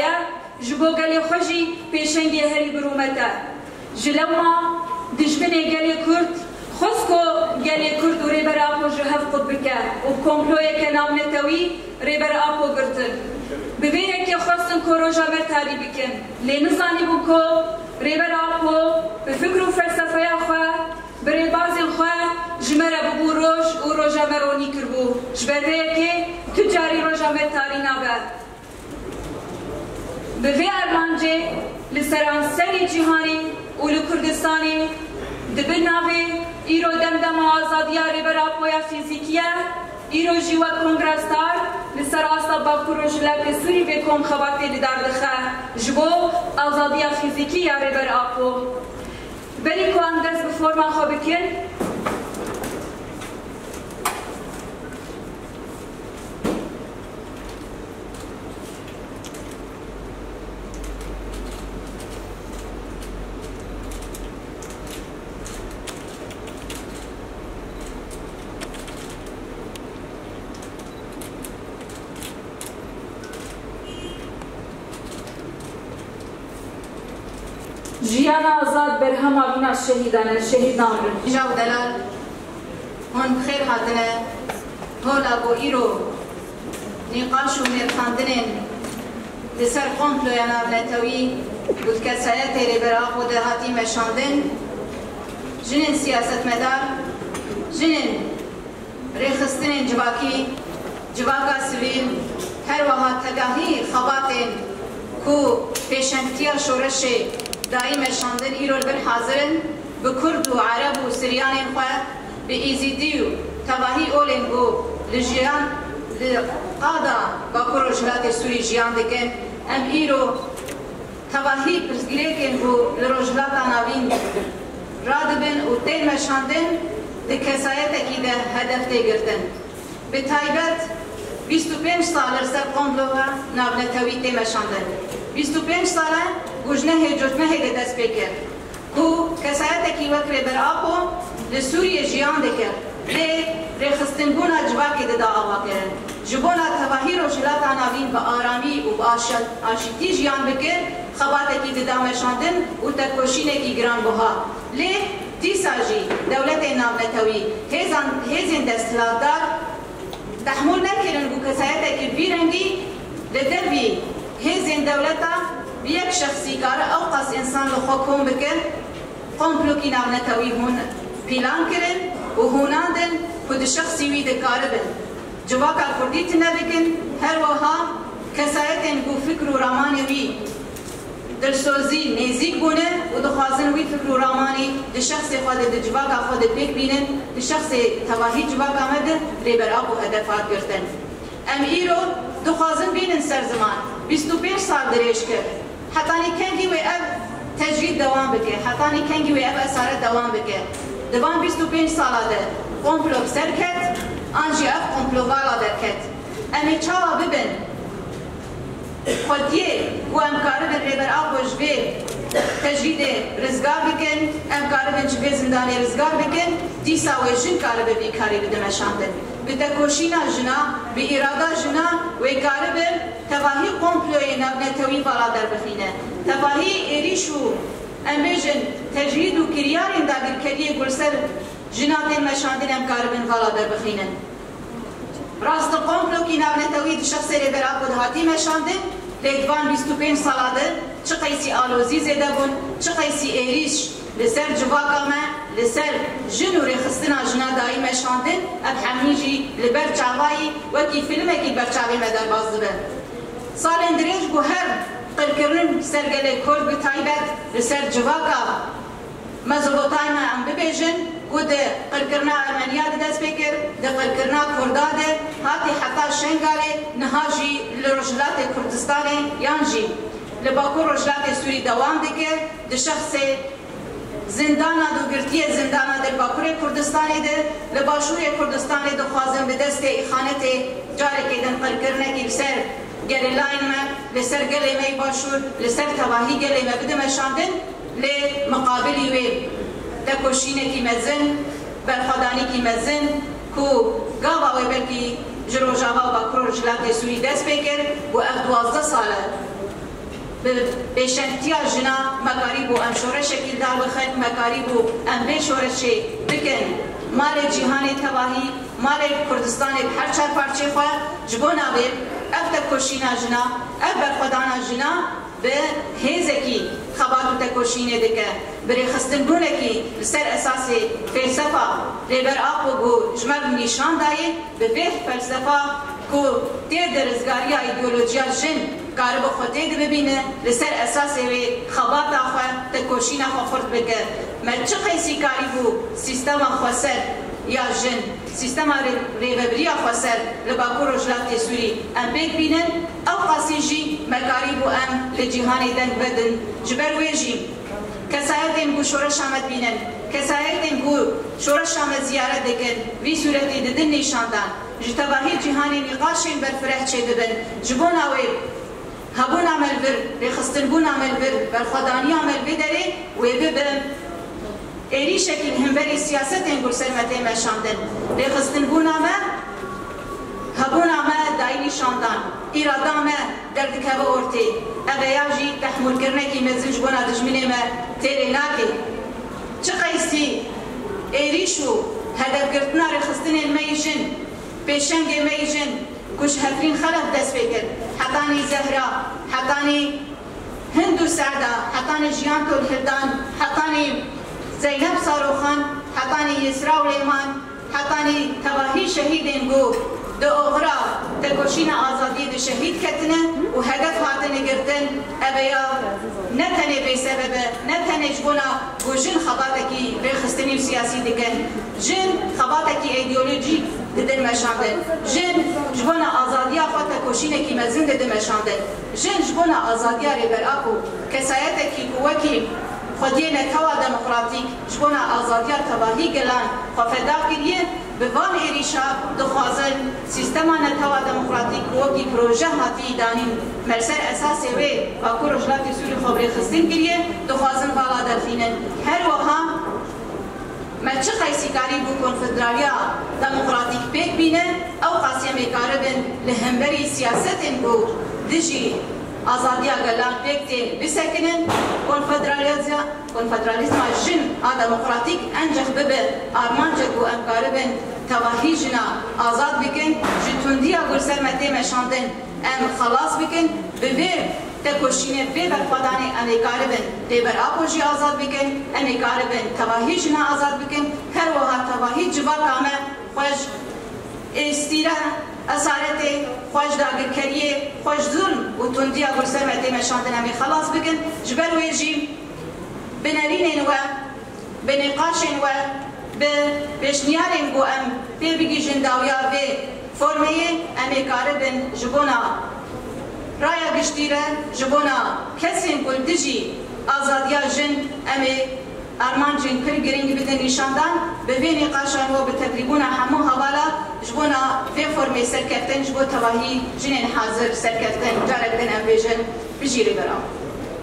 دایا جبو گلی خوشی پیشنگی هری برومتا جلوما دشمنی گلی کرد خسکو گلی کرد و ریبر آپو جهف قد بکه و کمپلوی که نام نتوی ریبر آپو گرتن ببینه که خواستن که روژا مرتاری بکن لی نزانی بو که ریبر آپو به فکر و فلسفه خواه بری بازی خواه جمره ببو روش و روژا مرونی کربو جبره که تجاری روژا مرتاری نابه به وی ارمانجه لسران سری جهانی و لکردستانی دبن ناوی ایرو دمدم آزادیا ریبر آپویا فیزیکیه ایرو جیوه کنگرستار لسر آسا باکو روژلک سوری بکم خواتی لدار دخه جبو آزادیا فیزیکی یا ریبر آپو بری که اندرس به فرما خواه بکن جیانا آزاد برهم آبینا شهیدانه شهید نامرن جاو دلال هون بخیر هاتنه هولا بو ایرو نقاش و میرخاندنین لسر قمپلو یا نارنتوی بود کسایت ریبراق و دهاتی مشاندن جنین سیاست مدار جنین ریخستنین جواکا سویل هر وها تگاهی خباتین کو پیشنگتیا شورشه دائم شاندن ایرول بر حاضرن به کرد و عرب و سریان خواه به ایزیدی و تواهی اولین بو لجیان قادا با کروجلات سوری جیان دکن ام ایرو تواهی پرسگیرکن بو لروجلات آناوین رادبن و تیم شاندن ده کسایت اکی ده هدف ده گرتن به تایبت 25 سال سر قمبلوها نابنتوی تیم شاندن 25 ساله گوجنه جوتمه دست بکر کو کسایت کی وکر بر آپو لسوریه جیان دکر لی رخستن بونا جواکی دا آوا کرن جبونا تواهی رو جلات آناوین با آرامی و با آشتی جیان بکر خبات کی دا مشاندن و تکوشینه کی گران بها لی دیسا جی دولت نامنتوی هزین دستلاتدار تحمل نکرن بو کسایت کی بیرنگی لدربی هزین دولتا بیک شخصی کار او قص انسان لخوکم بکن قمپلو کی نامنتوی هون پیلان کرن و هوناندن کد شخصی وی دکاربن جواکا کردی تنبکن هر وها کسایتن بو فکر و رامانی وی دلسوزی نیزیک بونه و دخوازن وی فکر و رامانی ده شخص خود ده جواکا خود پیک بینن ده شخص تواهی جواکا مده ریبر آقو هدفات گرتن ام ایرو دخوازن بینن سر زمان 25 سال دریش کرد حتانی کنگی و اب تجرید دوام بکه حتانی کنگی و اب اسارت دوام بکه دوام 25 ساله ده قمپلو بسر کت آنجی اف قمپلو والا در کت امی چاوا ببن خودیه و امکاره بن ریبر آقو جبه تجرید رزگار بکن امکاره بن جبه زندانی رزگار بکن دیسا و جن کاره به بیکاری بدمشاندن به تکوشینا جنا به اراده جنا و کاره بن تواهی قمپلوی نتوی والا در بخینه تواهی ایریشو امبیجن تجرید و کریارین داگر کریه گلسر جناتین مشاندن امکار بن والا در بخینه راست قمپلو کی نتوی دی شخص ریبرا بود هاتی مشاندن لیدوان 25 سالاده چه قیسی آلوزی زیده بون چه قیسی ایریش لسر جواکا ما لسر جنوری خستنا جنا دایی مشاندن اب حمیجی لبر چاوایی وکی فیلمه کی برچاوی مدر باز دبن سال اندریج گو هر قلقرن سرگله کرد بتایبت لسر جواکا مزبوطای ما ام ببیجن گو ده قلقرنا ارمنیا ده دست بکر ده قلقرنا کردا ده هاتی حتا شنگاله نهاجی لرجلات کردستانی یانجی لباکو رجلات سوری دوام دکر ده شخص زندانا دو گرتی زندانا در باکور کردستانی ده لباشوی کردستانی ده خوازن به دست اخانت جاره که دن قلقرنه کی بسر گلی لاین ما لسر گلی می باشور لسر تواهی گلی ما بده مشاندن لی مقابلی وی تکوشینه کی مزن برخدانی کی مزن کو گاوا وی بلکی جروجاوا و باکور رجلات سوری دست بکر و اف 12 ساله بشنتیا جنا مکاری بو ام شورش شکل دار بخن مکاری بو ام به شورش بکن مال جهان تباهی مال کردستان هر چهار پارچه خواه جبونا بید افتا کشینا جنا اف برخودانا جنا به هیزکی خبات و تکوشینه دکه بری خستن بونه کی لسر اساس فلسفه ریبر آقو گو جمع نشان دایه به به فلسفه کو تیر درزگاری ایدئولوژیا جن کار با خود تیر ببینه لسر اساس وی خبات آخوا تکوشین آخوا خورد بکه مرچه قیسی کاری بو سیستم آخوا سر یا جن سیستم ریبری آخوا سر لباکور و جلات سوری ام بیگ بینن او قاسی جی مکاری بو ام لجیهانی دنگ بدن جبر ویجی کسایتین بو شورش آمد بینن کسایتین بو شورش آمد زیارت دکن وی صورتی ددن نشاندن جتباهی جهانی نقاشین برفره چه دبن جبون آوی هبون عمل بر رخصتن بون عمل بر خدانی عمل بداره وی ببن ایری شکل همبری سیاست انگل سلمته مشاندن رخصتن بون عمل هبون عمل دای نشاندن ایرادا ما دردک هوا ارتی اغیاجی تحمل کرنه کی مزج بنا دجمنه ما تیره ناکی چه قیسی ایریشو هدف گرتنا رخصتن المیجن پیشنگ میجن کش هفرین خلق دست بکر حتانی زهرا حتانی هندو سعدا حتانی جیان تول هردان حتانی زینب ساروخان حتانی یسرا و لیمان حتانی تواهی شهیدین گو دو اغرا تکوشین آزادی دو شهید کتنه و هدف هاتنه گرتن اویا نتنه بی سبب نتنه جبونا گو جن خباتکی ریخستنی و سیاسی دکن جن خباتکی ایدئولوژی ددن مشاندن جن جبونا آزادیا خود تکوشینه کی مزین ددن مشاندن جن جبونا آزادیا ریبر آکو کسایت کی قوکی خودی نتوا دموکراتیک جبونا آزادیا تباهی گلان خفدا کریه به وان ایریشا دخوازن سیستما نتوا دموکراتیک وکی پروژه هاتی دانین مرسر اساس وی باکو رجلاتی سوری خبری خستین کریه دخوازن بالا دفینن هر وها مرچه قیسی کاری بو کنفدرالیا دموکراتیک پیک بینه او قاسم کاربن لهمبری سیاستن بو دجی آزادیا گلان پیک تین بسکنن کنفدرالیزم جن دموکراتیک انجخ ببه آرمانجک بو امکاربن تواهی جنا آزاد بکن جتوندیا گرسر مده مشاندن ام خلاص بکن ببیر تکوشینه به برخوادانی امیکاربن دیبر آپوشی آزاد بکن امیکاربن تواهی جنا آزاد بکن هر وها تواهی جبا کامه خوش استیره اسارت خوش داگر کریه خوش ظلم و تندیا گرسر مده مشاندن امی خلاص بکن جبر ویجیم بنرینن و بنقاشن و بشنیارن بو ام پی بگی جنداویا به فرمه امیکاربن جبونا رایا گشتیره جبونا کسین کل دجی آزادیا جن امی ارمان جن پر گرینگ بدن نشاندن به وی نقاشان و به تقریبونا همو حوالا جبونا في فرمي سركتن جبو تواهي جنين حاضر سركتن جارك دن ام بيجن بجيري برام